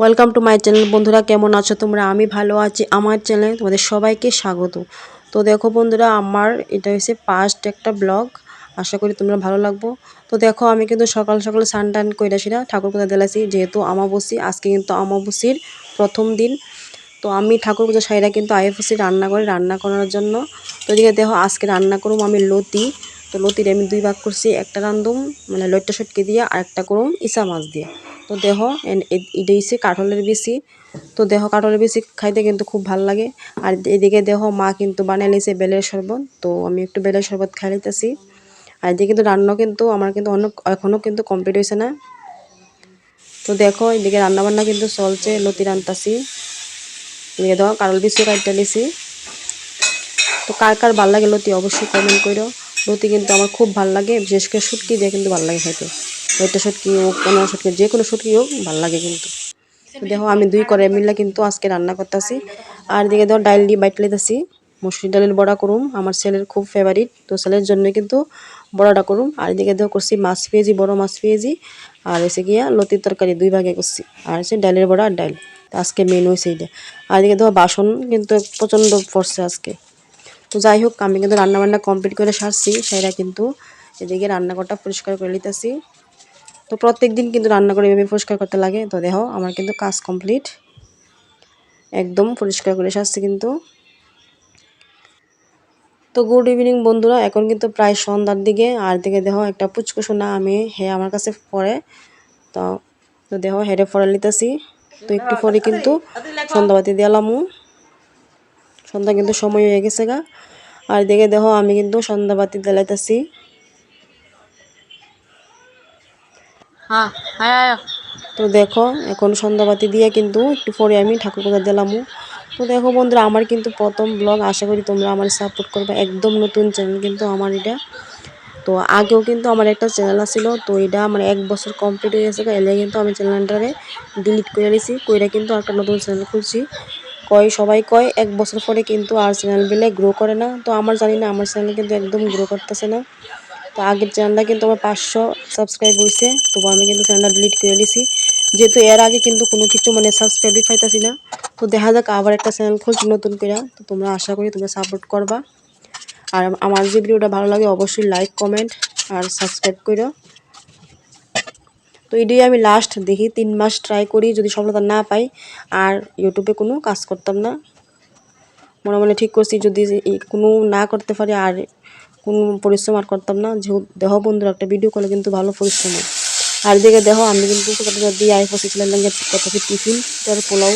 Welcome to my channel. বন্ধুরা কেমন আছো তোমরা? আমি ভালো আছি। আমার চ্যানেলে তোমাদের সবাইকে স্বাগত। তো দেখো বন্ধুরা, আমার এটা হচ্ছে ফার্স্ট একটা ব্লগ। আশা করি তোমরা ভালো লাগবো। তো দেখো, আমি কিন্তু সকাল সকাল স্নান টান কইরাছিরা ঠাকুর পূজা দিলাছি, যেহেতু আমাবস্যা আজকে, কিন্তু আমাবস্যার প্রথম দিন। তো আমি ঠাকুর পূজা সাইরা কিন্তু আইএফসি রান্না করে রান্না করার জন্য। তো এদিকে দেখো, আজকে রান্না করুম আমি লতি। তো লতির আমি দুই ভাগ করছি, একটা রান্ধুম মানে লইট্টা সটকে দিয়ে, আর একটা করুম ইসা মাছ দিয়ে। তো দেখো এটা হচ্ছে কাঁঠালের বিচি। তো দেখো, কাঁঠালের বিচি খাইতে কিন্তু খুব ভালো লাগে। আর এদিকে দেখো, মা কিন্তু বানিয়ে নিয়েছে বেলের শরবত। তো আমি একটু বেলের শরবত খাই নিতেছি। আর এদিকে কিন্তু রান্না কিন্তু আমার কিন্তু অনেক এখনও কিন্তু কমপ্লিট হয়েছে না। তো দেখো, এদিকে রান্নাবান্না কিন্তু চলছে, লতি রান্তাছি। এদিকে দেখো, কাঁঠাল বিচি কাটতে নিছি। তো কার কার ভাল লাগে লতি অবশ্যই কমেন্ট করো। লতি কিন্তু আমার খুব ভাল লাগে, বিশেষ করে শুটকি দিয়ে কিন্তু ভাল লাগে খাইতে। ওইটা শুটকি হোক, কোনো শুটকি, যে কোনো শুটকি হোক ভাল লাগে কিন্তু। তো দেখো, আমি দুই করে মিলে কিন্তু আজকে রান্না করতেছি। আর দিকে দেখো, ডাইল দিয়ে বাইট লিতেছি। মসুর ডালের বড়া করুম, আমার ছেলের খুব ফেভারিট। তো ছেলের জন্য কিন্তু বড়াটা করুম। আর এদিকে দেখো করছি মাছ পেঁয়াজি, বড় মাছ পেঁয়াজি। আর এসে গিয়া লতির তরকারি দুই ভাগে করছি। আর হচ্ছে ডালের বড়া আর ডাইল। আজকে মেনু হয়েছে এইটা। আর এদিকে দেখো, বাসন কিন্তু প্রচণ্ড পড়ছে আজকে। তো যাই হোক, আমি কিন্তু রান্নাবান্না কমপ্লিট করে সারছি, সেটা কিন্তু এদিকে রান্নাঘরটা পরিষ্কার করে নিতেছি। তো প্রত্যেক দিন কিন্তু রান্না করে এভাবে পরিষ্কার করতে লাগে। তো দেখো, আমার কিন্তু কাজ কমপ্লিট, একদম পরিষ্কার করে সারছি কিন্তু। তো গুড ইভিনিং বন্ধুরা, এখন কিন্তু প্রায় সন্ধ্যার দিকে। আর দিকে দেখো, একটা পুচকুসোনা আমি আমার কাছে পড়ে। তো তো দেখো, হেডে পড়ে নিতেছি। তো একটু পরে কিন্তু সন্ধ্যাবাতি দিলামও। সন্ধ্যা কিন্তু সময় হয়ে গেছে গা। আর দিকে দেখো, আমি কিন্তু সন্ধ্যাবাতি জ্বালাইতেছি। তো দেখো, এখন সন্ধ্যাবাতি দিয়ে কিন্তু একটু পরে আমি ঠাকুর পূজা দিলামও। তো দেখো বন্ধুরা, আমার কিন্তু প্রথম ব্লগ, আশা করি তোমরা আমার সাপোর্ট করবে। একদম নতুন চ্যানেল কিন্তু আমার এটা। তো আগেও কিন্তু আমার একটা চ্যানেল আছিল, তো এটা আমার 1 বছর কমপ্লিট হয়ে গেছে, এলে কিন্তু আমি চ্যানেলটারে ডিলিট করে দিয়েছি, কইরা কিন্তু একটা নতুন চ্যানেল খুলছি। সবাই কয় 1 বছর পরে কিন্তু আর চ্যানেল বিলে গ্রো করে না। তো আমার জানি না, আমার চ্যানেল কিন্তু একদম গ্রো করতেছে না। তো আগের চ্যানেলটা কিন্তু আমার 500 সাবস্ক্রাইব হয়েছে, তবু আমি কিন্তু চ্যানেলটা ডিলিট করে দিয়েছি, যেহেতু এর আগে কিন্তু কোনো কিছু মানে সাবস্ক্রাইবই পাইতাছি না। তো দেখা যাক, আবার একটা চ্যানেল খুলছি নতুন করে। তো তোমরা আশা করি তোমরা সাপোর্ট করবা। আর আমার যে ভিডিওটা ভালো লাগে অবশ্যই লাইক, কমেন্ট আর সাবস্ক্রাইব করো। তো এটাই আমি লাস্ট দেখি 3 মাস ট্রাই করি, যদি সফলতা না পাই আর ইউটিউবে কোনো কাজ করতাম না। মনে মনে ঠিক করছি, যদি কোনো না করতে পারি আর কোনো পরিশ্রম আর করতাম না। যেহেতু দেহ বন্ধুরা, একটা ভিডিও করলে কিন্তু ভালো পরিশ্রম হয়। আর দিকে দেখো, আমি কিন্তু দিয়ে আই পৌঁছেছিলাম কত টিফিন, তার পোলাও।